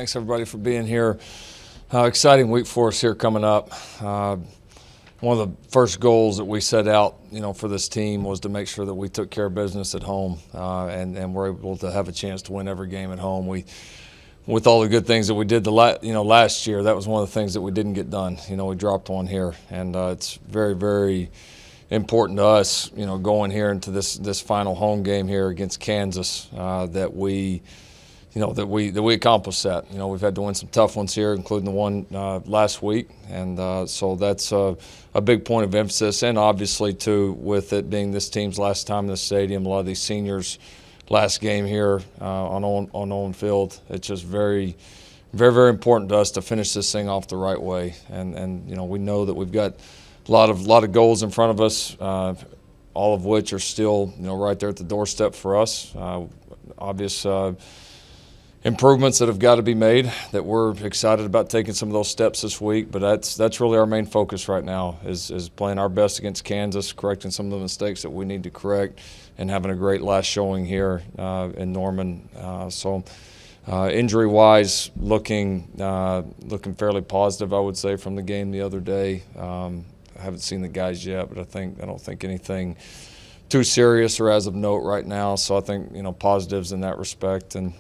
Thanks, everybody, for being here. Exciting week for us here coming up. One of the first goals that we set out, for this team was to make sure that we took care of business at home, and we're able to have a chance to win every game at home. With all the good things that we did last year, that was one of the things that we didn't get done. We dropped one here, and it's very, very important to us, going here into this final home game here against Kansas, that we accomplished that. We've had to win some tough ones here, including the one last week, and so that's a big point of emphasis. And obviously, too, with it being this team's last time in the stadium, a lot of these seniors' last game here on Owen Field, it's just very, very, very important to us to finish this thing off the right way. And we know that we've got a lot of goals in front of us, all of which are still right there at the doorstep for us. Obvious improvements that have got to be made, that we're excited about taking some of those steps this week. But that's really our main focus right now is playing our best against Kansas, correcting some of the mistakes that we need to correct, and having a great last showing here in Norman. Injury-wise, looking fairly positive, I would say, from the game the other day. I haven't seen the guys yet, but I don't think anything too serious or as of note right now. So I think positives in that respect, and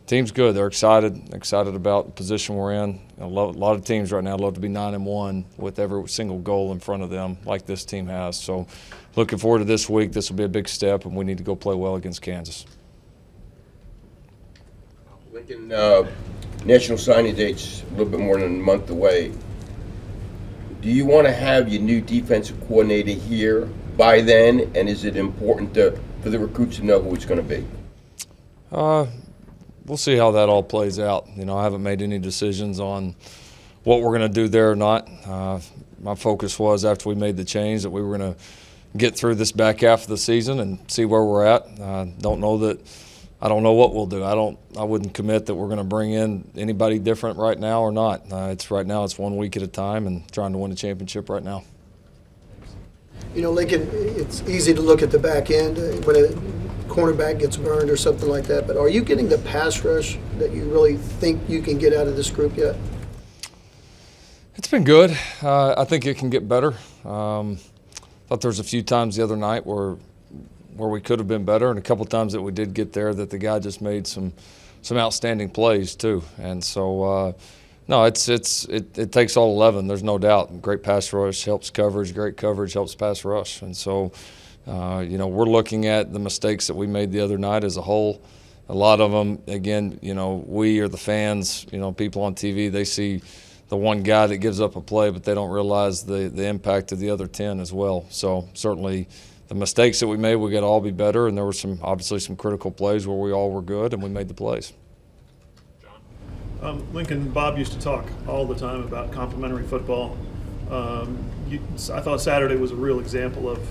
team's good. They're excited about the position we're in. A lot of teams right now love to be 9-1 with every single goal in front of them, like this team has. So looking forward to this week. This will be a big step, and we need to go play well against Kansas. Lincoln, national signing date's a little bit more than a month away. Do you want to have your new defensive coordinator here by then, and is it important for the recruits to know who it's going to be? We'll see how that all plays out. I haven't made any decisions on what we're going to do there or not. My focus was, after we made the change, that we were going to get through this back half of the season and see where we're at. I don't know what we'll do. I wouldn't commit that we're going to bring in anybody different right now or not. It's 1 week at a time and trying to win a championship right now. Lincoln, it's easy to look at the back end when a cornerback gets burned or something like that, but are you getting the pass rush that you really think you can get out of this group yet? It's been good. I think it can get better. Thought there was a few times the other night where we could have been better, and a couple times that we did get there that the guy just made some outstanding plays too. And so no, it takes all 11. There's no doubt. Great pass rush helps coverage. Great coverage helps pass rush. And so we're looking at the mistakes that we made the other night as a whole. A lot of them, again, we or the fans, people on TV, they see the one guy that gives up a play, but they don't realize the impact of the other 10 as well. So certainly the mistakes that we made, we got to all be better, and there were obviously some critical plays where we all were good and we made the plays. Lincoln, Bob used to talk all the time about complementary football. I thought Saturday was a real example of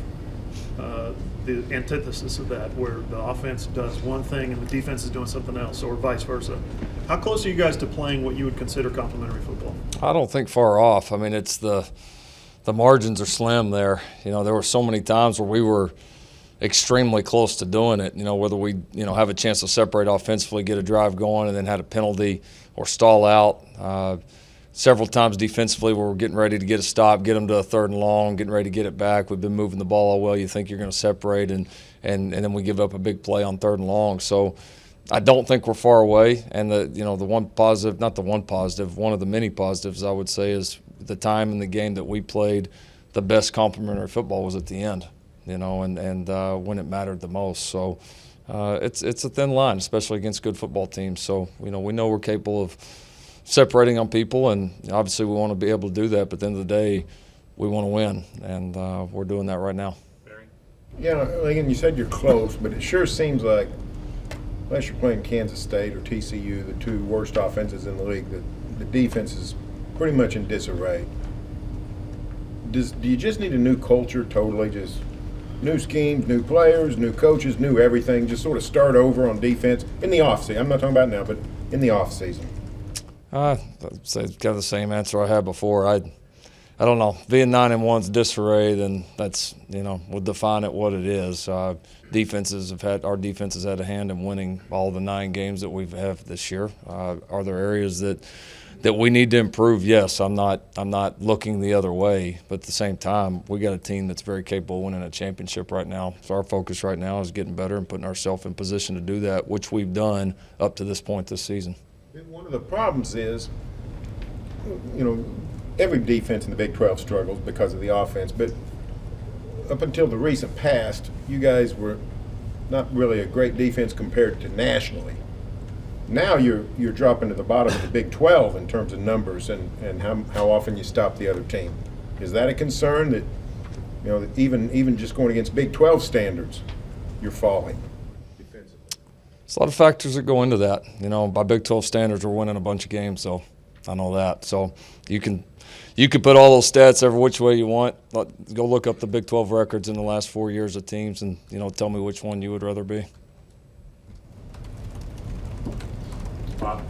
the antithesis of that, where the offense does one thing and the defense is doing something else, or vice versa. How close are you guys to playing what you would consider complementary football? I don't think far off. I mean, it's the margins are slim there. There were so many times where we were extremely close to doing it, whether we, have a chance to separate offensively, get a drive going, and then had a penalty or stall out. Several times defensively where we're getting ready to get a stop, get them to a 3rd and long, getting ready to get it back. We've been moving the ball all well. You think you're going to separate, and then we give up a big play on 3rd and long. So I don't think we're far away. And the one positive, not the one positive, one of the many positives I would say is the time in the game that we played the best complementary football was at the end, and when it mattered the most. So it's a thin line, especially against good football teams. So we know we're capable of separating on people, and obviously we want to be able to do that. But at the end of the day, we want to win, and we're doing that right now. Yeah, Lincoln, you said you're close, but it sure seems like, unless you're playing Kansas State or TCU, the two worst offenses in the league, that the defense is pretty much in disarray. Do you just need a new culture, totally, just new schemes, new players, new coaches, new everything, just sort of start over on defense in the offseason? I'm not talking about now, but in the offseason. I'd say kind of the same answer I had before. I don't know. Being 9-1's disarray, then that's, we'll define it what it is. Our defense has had a hand in winning all the 9 games that we've had this year. Are there areas that we need to improve? Yes, I'm not looking the other way, but at the same time, we got a team that's very capable of winning a championship right now. So our focus right now is getting better and putting ourselves in position to do that, which we've done up to this point this season. One of the problems is, every defense in the Big 12 struggles because of the offense, but up until the recent past, you guys were not really a great defense compared to nationally. Now you're dropping to the bottom of the Big 12 in terms of numbers and how often you stop the other team. Is that a concern that, that even just going against Big 12 standards, you're falling defensively? There's a lot of factors that go into that. By Big 12 standards, we're winning a bunch of games, so I know that. So you can put all those stats every which way you want. Go look up the Big 12 records in the last 4 years of teams and, tell me which one you would rather be. Bob.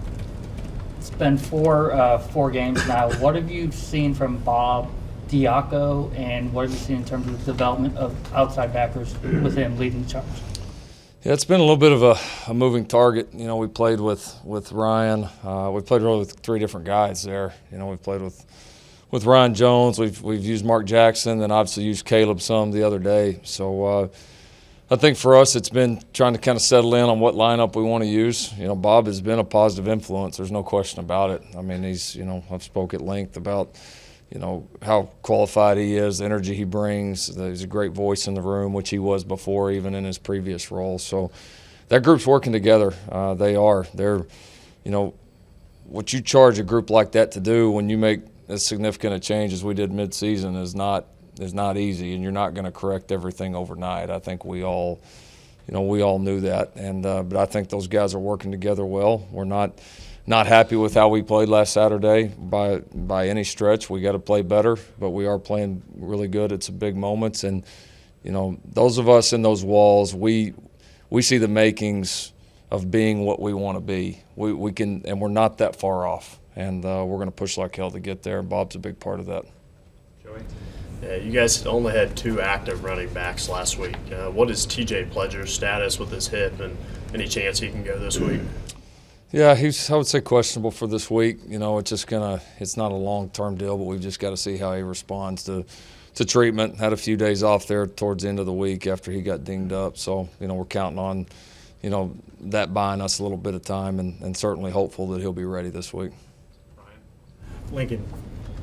It's been four games now. What have you seen from Bob Diaco, and what have you seen in terms of the development of outside backers with him leading the charge? Yeah, it's been a little bit of a moving target. We played with Ryan. We played really with 3 different guys there. We've played with Ryan Jones. We've used Mark Jackson, and obviously used Caleb some the other day. So I think for us, it's been trying to kind of settle in on what lineup we want to use. Bob has been a positive influence. There's no question about it. I mean, he's, I've spoke at length about, how qualified he is, the energy he brings. He's a great voice in the room, which he was before, even in his previous role. So that group's working together. They're, what you charge a group like that to do when you make as significant a change as we did midseason is not easy, and you're not going to correct everything overnight. I think we all knew that, and but I think those guys are working together well. We're not happy with how we played last Saturday by any stretch. We got to play better, but we are playing really good at some big moments, and those of us in those walls, we see the makings of being what we want to be. We can, and we're not that far off, and we're going to push like hell to get there. And Bob's a big part of that. Joey? Yeah, you guys only had 2 active running backs last week. What is TJ Pledger's status with his hip, and any chance he can go this week? Yeah, I would say questionable for this week. It's not a long-term deal, but we've just got to see how he responds to treatment. Had a few days off there towards the end of the week after he got dinged up. So, we're counting on, that buying us a little bit of time, and certainly hopeful that he'll be ready this week. Lincoln,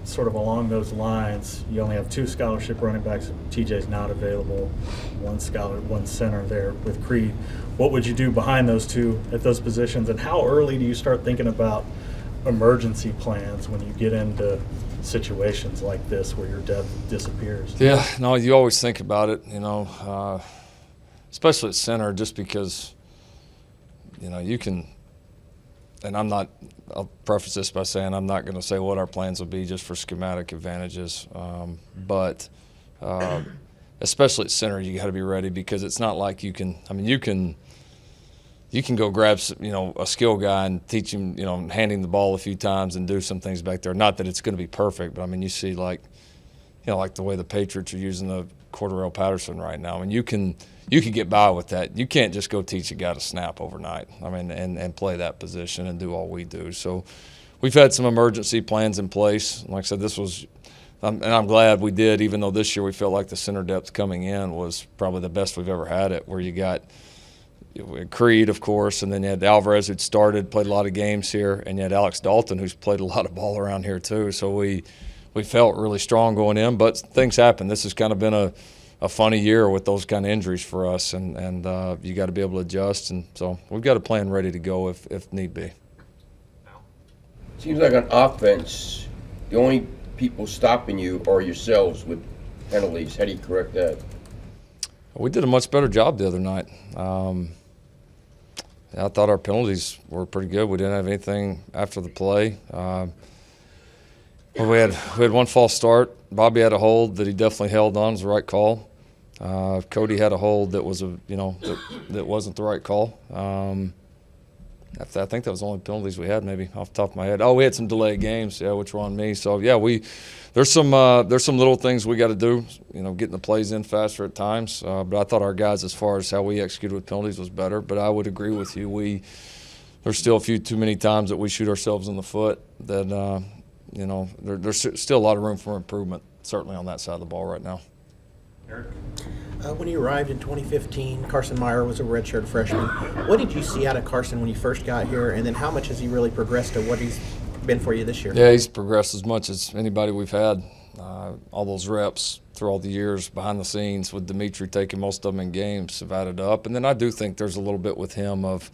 sort of along those lines, you only have 2 scholarship running backs. TJ's not available. 1 center there with Creed. What would you do behind those 2 at those positions, and how early do you start thinking about emergency plans when you get into situations like this where your depth disappears? Yeah, no, you always think about it, especially at center, just because, you can. And I'll preface this by saying I'm not going to say what our plans will be just for schematic advantages. But especially at center, you got to be ready, because it's not like you can go grab, a skill guy and teach him, handing the ball a few times and do some things back there. Not that it's going to be perfect, but you see like the way the Patriots are using the Cordero Patterson right now. You can get by with that. You can't just go teach a guy to snap overnight. And play that position and do all we do. So we've had some emergency plans in place. Like I said, and I'm glad we did, even though this year we felt like the center depth coming in was probably the best we've ever had it, where you got Creed, of course, and then you had Alvarez, who'd played a lot of games here, and you had Alex Dalton, who's played a lot of ball around here too. So we felt really strong going in, but things happen. This has kind of been a funny year with those kind of injuries for us, and you got to be able to adjust, and so we've got a plan ready to go if need be. Seems like on offense, the only people stopping you are yourselves with penalties. How do you correct that? We did a much better job the other night. I thought our penalties were pretty good. We didn't have anything after the play. We had 1 false start. Bobby had a hold that he definitely held on. It was the right call. Cody had a hold that was that wasn't the right call. I think that was the only penalties we had, maybe off the top of my head. Oh, we had some delayed games, yeah, which were on me. So yeah, there's some little things we got to do, getting the plays in faster at times. But I thought our guys, as far as how we executed with penalties, was better. But I would agree with you. There's still a few too many times that we shoot ourselves in the foot. That there's still a lot of room for improvement, certainly on that side of the ball right now. When you arrived in 2015, Carson Meyer was a redshirt freshman. What did you see out of Carson when you first got here, and then how much has he really progressed to what he's been for you this year? Yeah, he's progressed as much as anybody we've had. All those reps through all the years behind the scenes with Dimitri taking most of them in games have added up. And then I do think there's a little bit with him of,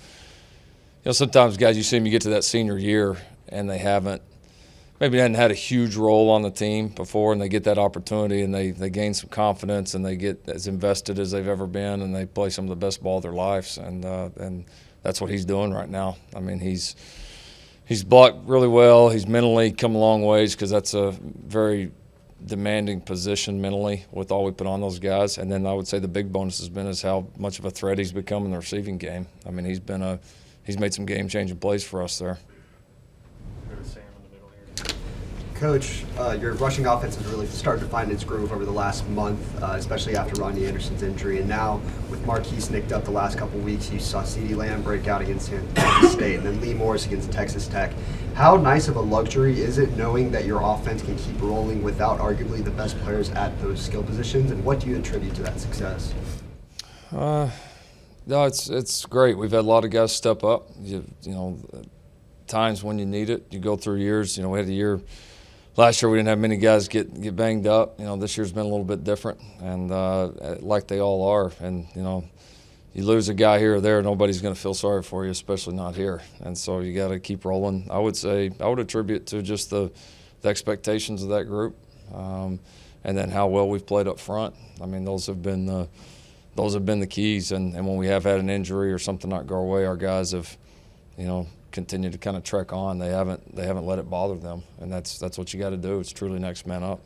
sometimes guys, you see them, you get to that senior year and they maybe hadn't had a huge role on the team before, and they get that opportunity and they gain some confidence and they get as invested as they've ever been, and they play some of the best ball of their lives. And that's what he's doing right now. I mean, he's blocked really well. He's mentally come a long ways, because that's a very demanding position mentally with all we put on those guys. And then I would say the big bonus has been is how much of a threat he's become in the receiving game. I mean, he's made some game-changing plays for us there. Coach, your rushing offense has really started to find its groove over the last month, especially after Rodney Anderson's injury. And now, with Marquise nicked up the last couple weeks, you saw CeeDee Lamb break out against Kansas State, and then Lee Morris against Texas Tech. How nice of a luxury is it knowing that your offense can keep rolling without arguably the best players at those skill positions, and what do you attribute to that success? No, it's great. We've had a lot of guys step up. Times when you need it, you go through years. We had a year. Last year we didn't have many guys get banged up. This year's been a little bit different, and like they all are. And you lose a guy here or there, nobody's going to feel sorry for you, especially not here. And so you got to keep rolling. I would attribute to just the expectations of that group, and then how well we've played up front. I mean, those have been the keys. And when we have had an injury or something not go our way, our guys have, continue to kind of trek on. They haven't let it bother them, and that's what you got to do. It's truly next man up.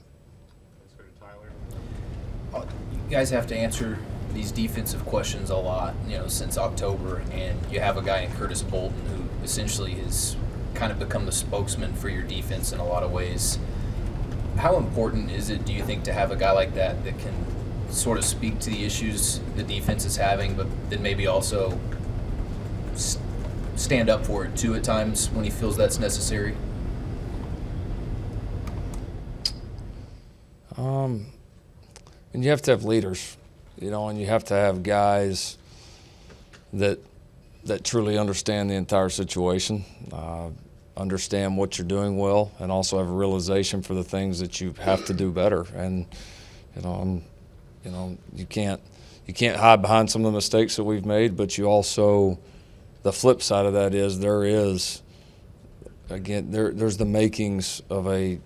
You guys have to answer these defensive questions a lot, since October, and you have a guy in Curtis Bolton who essentially has kind of become the spokesman for your defense in a lot of ways. How important is it, do you think, to have a guy like that can sort of speak to the issues the defense is having, but then maybe also stand up for it too at times when he feels that's necessary? And you have to have leaders, and you have to have guys that truly understand the entire situation, understand what you're doing well, and also have a realization for the things that you have to do better. And you can't hide behind some of the mistakes that we've made, but you also, the flip side of that is there's the makings of a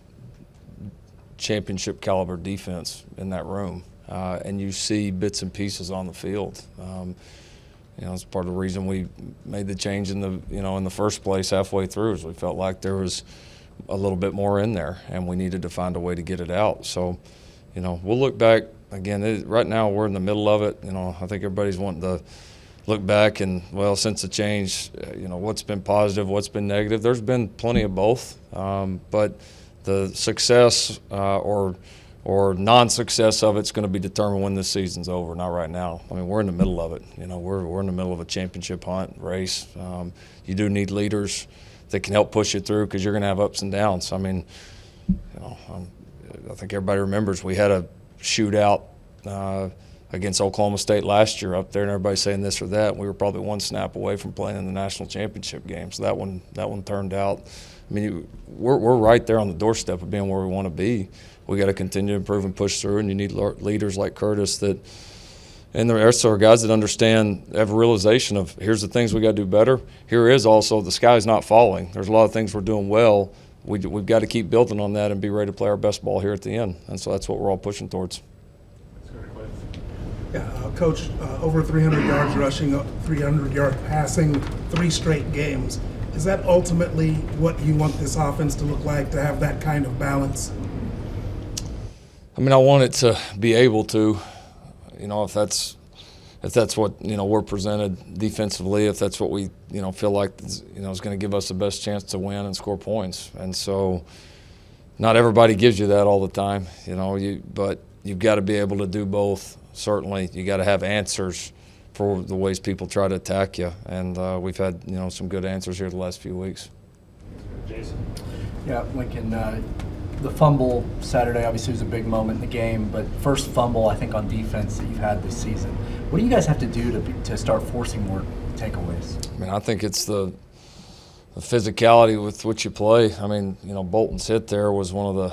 championship caliber defense in that room, and you see bits and pieces on the field. It's part of the reason we made the change in the first place halfway through, is we felt like there was a little bit more in there, and we needed to find a way to get it out. So, we'll look back again. Right now we're in the middle of it. I think everybody's wanting to look back and, since the change, what's been positive, what's been negative. There's been plenty of both, but the success or non-success of it's going to be determined when this season's over, not right now. I mean, we're in the middle of it. We're in the middle of a championship hunt race. You do need leaders that can help push you through, because you're going to have ups and downs. I mean, I think everybody remembers we had a shootout against Oklahoma State last year up there, and everybody's saying this or that. We were probably one snap away from playing in the national championship game. So that one turned out. I mean, we're right there on the doorstep of being where we want to be. We got to continue to improve and push through, and you need leaders like Curtis and the rest of our guys that understand, have a realization of, here's the things we got to do better. Here is also, the sky's not falling. There's a lot of things we're doing well. We've got to keep building on that and be ready to play our best ball here at the end. And so that's what we're all pushing towards. Yeah, Coach, over 300 yards rushing, 300 yards passing, 3 straight games. Is that ultimately what you want this offense to look like, to have that kind of balance? I mean, I want it to be able to, if if that's what we're presented defensively, if that's what we feel like is going to give us the best chance to win and score points. And so, not everybody gives you that all the time, but you've got to be able to do both. Certainly, you got to have answers for the ways people try to attack you, and we've had some good answers here the last few weeks. Jason. Yeah, Lincoln. The fumble Saturday obviously was a big moment in the game, but first fumble I think on defense that you've had this season. What do you guys have to do to start forcing more takeaways? I mean, I think it's the physicality with which you play. I mean, Bolton's hit there was one of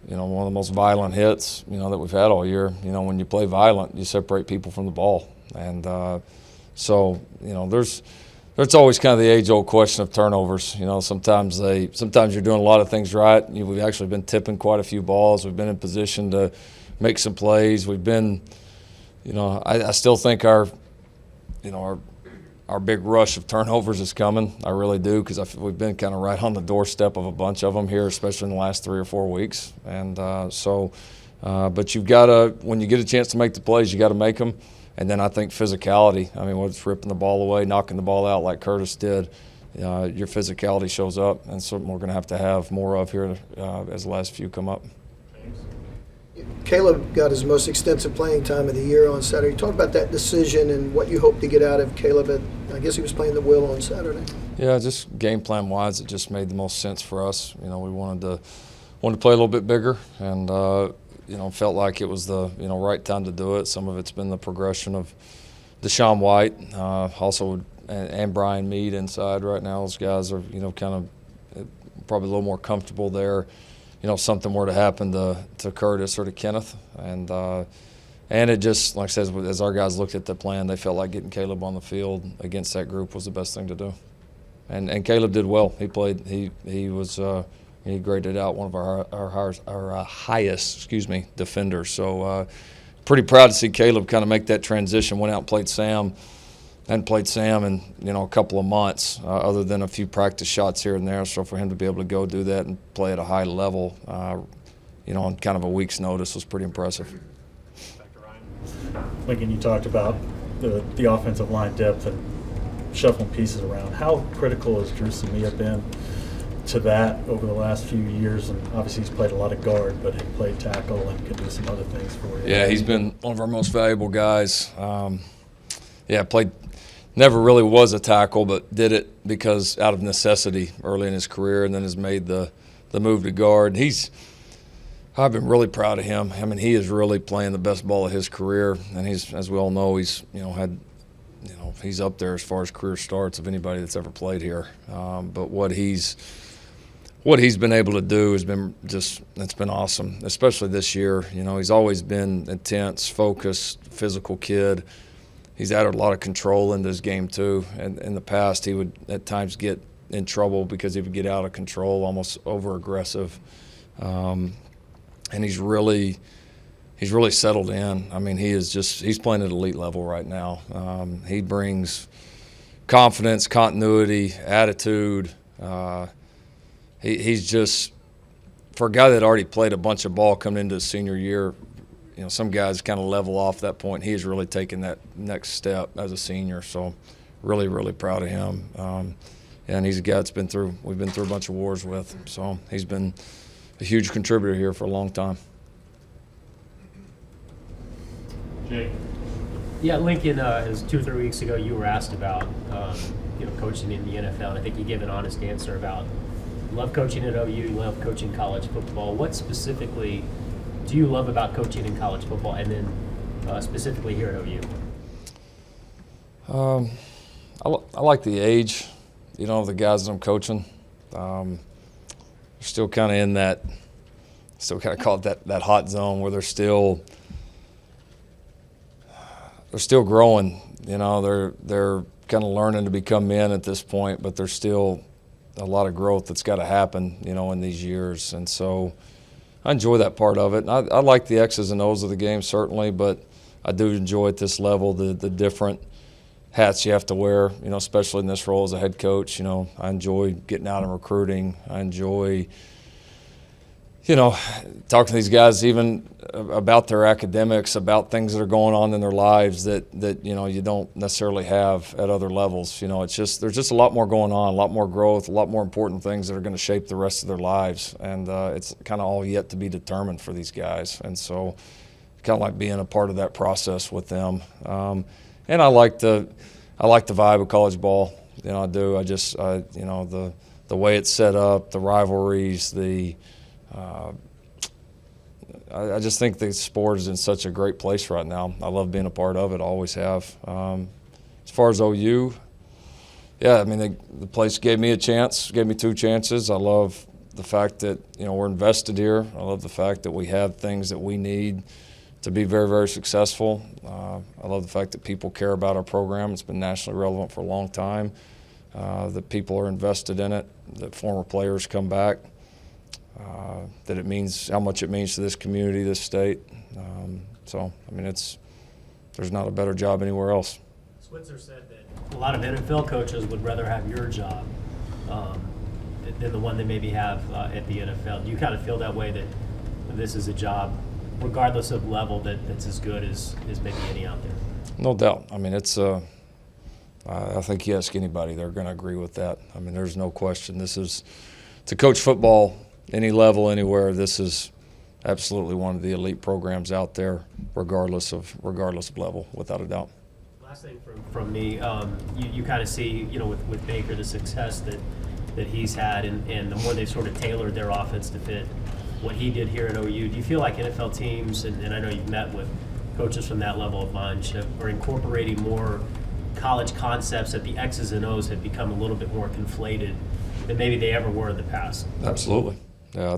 the most violent hits that we've had all year. When you play violent, you separate people from the ball, and so there's always kind of the age-old question of turnovers. Sometimes you're doing a lot of things right. We've actually been tipping quite a few balls. We've been in position to make some plays. We've been, I still think our big rush of turnovers is coming. I really do, because we've been kind of right on the doorstep of a bunch of them here, especially in the last 3 or 4 weeks. And but you've got to, when you get a chance to make the plays, you got to make them. And then I think physicality. I mean, whether it's ripping the ball away, knocking the ball out like Curtis did, your physicality shows up, and something we're going to have more of here as the last few come up. Caleb got his most extensive playing time of the year on Saturday. Talk about that decision and what you hope to get out of Caleb. I guess he was playing the will on Saturday. Yeah, just game plan wise, it just made the most sense for us. We wanted to play a little bit bigger, and felt like it was the right time to do it. Some of it's been the progression of Deshaun White, also and Brian Meade inside right now. Those guys are kind of probably a little more comfortable there. Something were to happen to Curtis or to Kenneth, and it just, like I said, as our guys looked at the plan, they felt like getting Caleb on the field against that group was the best thing to do. And Caleb did well. He played. He was. He graded out one of our highest defenders. So pretty proud to see Caleb kind of make that transition. Went out and played Sam. Hadn't played Sam in a couple of months, other than a few practice shots here and there. So for him to be able to go do that and play at a high level, on kind of a week's notice was pretty impressive. Lincoln, you talked about the offensive line depth and shuffling pieces around. How critical has Drew Samia been to that over the last few years? And obviously he's played a lot of guard, but he played tackle and could do some other things for you. Yeah, he's been one of our most valuable guys. Never really was a tackle, but did it because out of necessity early in his career, and then has made the move to guard. I've been really proud of him. I mean, he is really playing the best ball of his career, and he's, as we all know, he's he's up there as far as career starts of anybody that's ever played here. But what he's been able to do has been it's been awesome, especially this year. He's always been intense, focused, physical kid. He's added a lot of control into his game too. And in the past, he would at times get in trouble because he would get out of control, almost over-aggressive. And he's really settled in. I mean, he's playing at elite level right now. He brings confidence, continuity, attitude. He's just, for a guy that already played a bunch of ball coming into his senior year, some guys kind of level off that point. He has really taken that next step as a senior. So really, really proud of him. And he's a guy we've been through a bunch of wars with. So he's been a huge contributor here for a long time. Jake. Yeah, Lincoln, it was 2 or 3 weeks ago you were asked about coaching in the NFL, and I think you gave an honest answer about love coaching at OU, love coaching college football. What specifically do you love about coaching in college football, and then specifically here at OU? I like the age, of the guys that I'm coaching. They're still kind of in that, still kind of call it that hot zone where they're still growing. They're kind of learning to become men at this point, but there's still a lot of growth that's got to happen, in these years. And so I enjoy that part of it. And I like the X's and O's of the game, certainly, but I do enjoy at this level the different hats you have to wear, especially in this role as a head coach. I enjoy getting out and recruiting. I enjoy talking to these guys even about their academics, about things that are going on in their lives that you don't necessarily have at other levels. There's just a lot more going on, a lot more growth, a lot more important things that are going to shape the rest of their lives, and it's kind of all yet to be determined for these guys. And so, kind of like being a part of that process with them. And I like the vibe of college ball. I do. The way it's set up, the rivalries, I just think the sport is in such a great place right now. I love being a part of it. I always have. As far as OU, the place gave me a chance, gave me 2 chances. I love the fact that we're invested here. I love the fact that we have things that we need to be very, very successful. I love the fact that people care about our program. It's been nationally relevant for a long time. That people are invested in it, that former players come back, that it means how much it means to this community, this state. There's not a better job anywhere else. Switzer said that a lot of NFL coaches would rather have your job than the one they maybe have at the NFL. Do you kind of feel that way, that this is a job, regardless of level, that's as good as maybe any out there? No doubt. I think you ask anybody, they're going to agree with that. There's no question. To coach football, any level, anywhere, this is absolutely one of the elite programs out there, regardless of level, without a doubt. Last thing from me, you kind of see, with Baker, the success that he's had, and the more they've sort of tailored their offense to fit what he did here at OU. Do you feel like NFL teams, and I know you've met with coaches from that level of bunch, are incorporating more college concepts, that the X's and O's have become a little bit more conflated than maybe they ever were in the past? Absolutely. Yeah,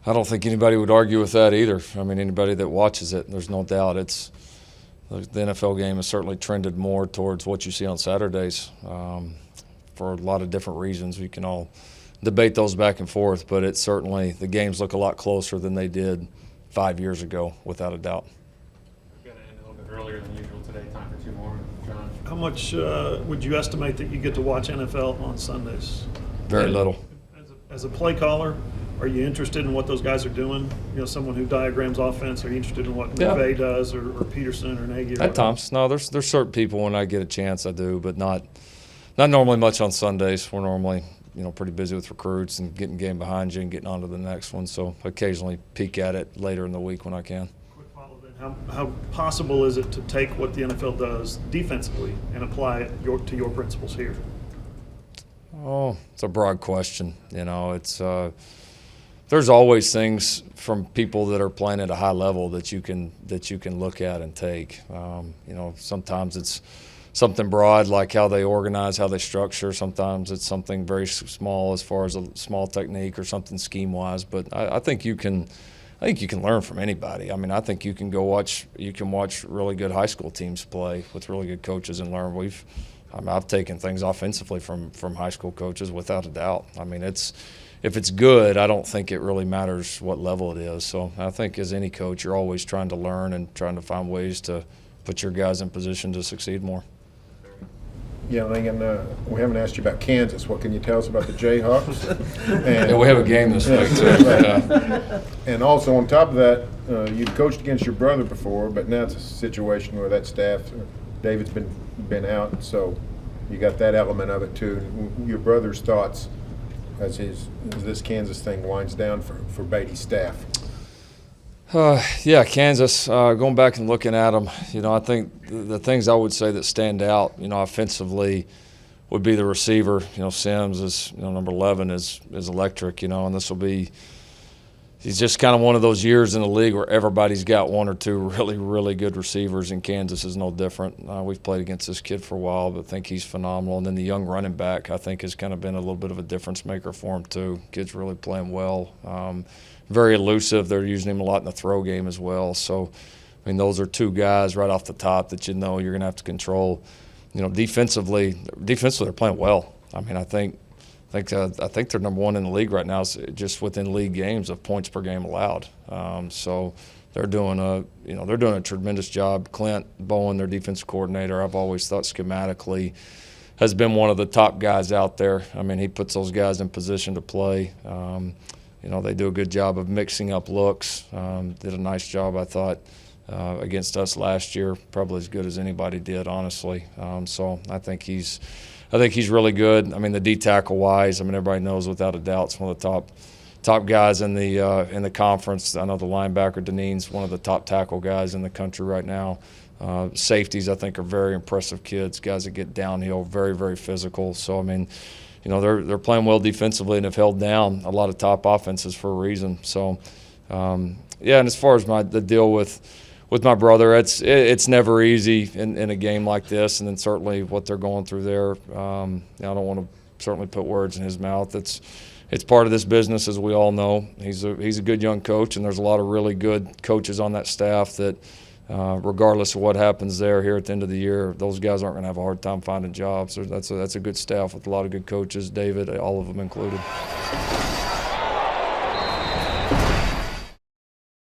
I don't think anybody would argue with that either. Anybody that watches it, there's no doubt the NFL game has certainly trended more towards what you see on Saturdays for a lot of different reasons. We can all debate those back and forth, but it's certainly, the games look a lot closer than they did 5 years ago, without a doubt. We're going to end a little bit earlier than usual today. Time for 2 more. John? How much would you estimate that you get to watch NFL on Sundays? Very little. As a play caller, are you interested in what those guys are doing? Someone who diagrams offense, are you interested in what McVay does, or Peterson or Nagy? At times. No, there's certain people when I get a chance I do, but not normally much on Sundays. We're normally pretty busy with recruits and getting game behind you and getting on to the next one. So occasionally peek at it later in the week when I can. Quick follow then. How possible is it to take what the NFL does defensively and apply it to your principles here? Oh, it's a broad question. There's always things from people that are playing at a high level that you can look at and take. Sometimes it's something broad, like how they organize, how they structure. Sometimes it's something very small, as far as a small technique or something scheme-wise. But I think you can learn from anybody. I think you can watch really good high school teams play with really good coaches and learn. I've taken things offensively from high school coaches, without a doubt. If it's good, I don't think it really matters what level it is. So I think as any coach, you're always trying to learn and trying to find ways to put your guys in position to succeed more. Yeah, Lincoln, we haven't asked you about Kansas. What can you tell us about the Jayhawks? And we have a game this week, too. Yeah. And also, on top of that, you've coached against your brother before, but now it's a situation where that staff, David's been out, so you got that element of it, too. Your brother's thoughts as this Kansas thing winds down for Beatty's staff. Kansas, going back and looking at them, I think the things I would say that stand out, offensively would be the receiver. Sims is, number 11 is electric, and this will be – he's just kind of one of those years in the league where everybody's got 1 or 2 really, really good receivers, and Kansas is no different. We've played against this kid for a while, but I think he's phenomenal. And then the young running back, I think, has kind of been a little bit of a difference maker for him too. Kid's really playing well. Very elusive. They're using him a lot in the throw game as well. So, those are 2 guys right off the top that you're going to have to control. Defensively, they're playing well. I think they're number 1 in the league right now, just within league games of points per game allowed. So they're doing a tremendous job. Clint Bowen, their defensive coordinator, I've always thought schematically has been one of the top guys out there. He puts those guys in position to play. they do a good job of mixing up looks. Did a nice job, I thought, against us last year, probably as good as anybody did, honestly. So I think he's really good. I mean, the D tackle wise, I mean, everybody knows without a doubt it's one of the top guys in the conference. I know the linebacker Deneen's one of the top tackle guys in the country right now. Safeties, I think, are very impressive kids, guys that get downhill, very, very physical. So I mean, they're playing well defensively and have held down a lot of top offenses for a reason. So yeah, and as far as the deal with my brother, it's never easy in a game like this, and then certainly what they're going through there. I don't want to certainly put words in his mouth. It's part of this business, as we all know. He's a good young coach, and there's a lot of really good coaches on that staff that, regardless of what happens there here at the end of the year, those guys aren't going to have a hard time finding jobs. That's a good staff with a lot of good coaches, David, all of them included.